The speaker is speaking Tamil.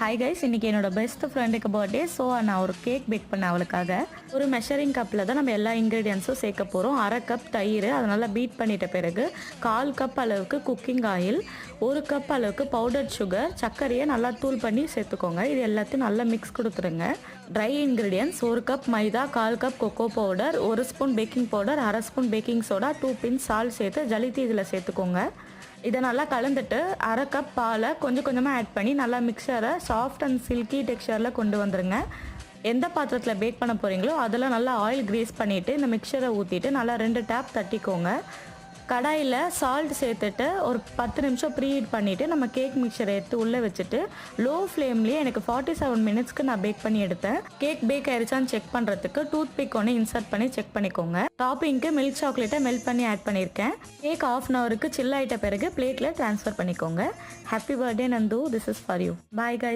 ஹாய் கைஸ், இன்னைக்கு என்னோட பெஸ்ட் ஃப்ரெண்டுக்கு பர்த்டே. ஸோ நான் ஒரு கேக் பேக் பண்ணேன் அவளுக்காக. ஒரு மெஷரிங் கப்பில் தான் நம்ம எல்லா இன்க்ரீடியன்ஸும் சேர்க்க போகிறோம். 1/2 கப் தயிர், அதை நல்லா பீட் பண்ணிட்ட பிறகு 1/4 கப் அளவுக்கு குக்கிங் ஆயில், 1 கப் அளவுக்கு பவுடர் சுகர், சர்க்கரையை நல்லா தூள் பண்ணி சேர்த்துக்கோங்க. இது எல்லாத்தையும் நல்லா மிக்ஸ் கொடுத்துருங்க. ட்ரை இன்க்ரீடியன்ஸ் 1 கப் மைதா, 1/4 cup cocoa powder, 1 spoon baking powder, 1/2 spoon baking soda, 2 pins salt சேர்த்து ஜலித்தி இதில் சேர்த்துக்கோங்க. இதை நல்லா கலந்துட்டு 1/2 கப் பாலை கொஞ்சம் கொஞ்சமாக ஆட் பண்ணி நல்லா மிக்சரை சாஃப்ட் அண்ட் சில்கி டெக்ஸ்சரில் கொண்டு வந்துடுங்க. எந்த பாத்திரத்தில் பேக் பண்ண போகிறீங்களோ அதில் நல்லா ஆயில் க்ரீஸ் பண்ணிவிட்டு இந்த மிக்சரை ஊற்றிட்டு நல்லா 2 டேப் தட்டிக்கோங்க. கடாயில் சால்ட் சேர்த்துட்டு ஒரு 10 நிமிஷம் ப்ரீஹீட் பண்ணிவிட்டு நம்ம கேக் மிக்சரை எடுத்து உள்ளே வச்சுட்டு லோ ஃப்ளேம்லேயே எனக்கு 47 மினிட்ஸ்க்கு நான் பேக் பண்ணி எடுத்தேன். கேக் பேக் ஆயிடுச்சான்னு செக் பண்ணுறதுக்கு டூத் பிக் ஒன்று இன்சர்ட் பண்ணி செக் பண்ணிக்கோங்க. டாப்பிங்க்கு மில்க் சாக்லேட்டை மெல்ட் பண்ணி ஆட் பண்ணியிருக்கேன். கேக் 1/2 ஹவருக்கு சில் ஆகிட்ட பிறகு பிளேட்டில் ட்ரான்ஸ்ஃபர் பண்ணிக்கோங்க. Happy birthday Nandu, this is for you. Bye guys.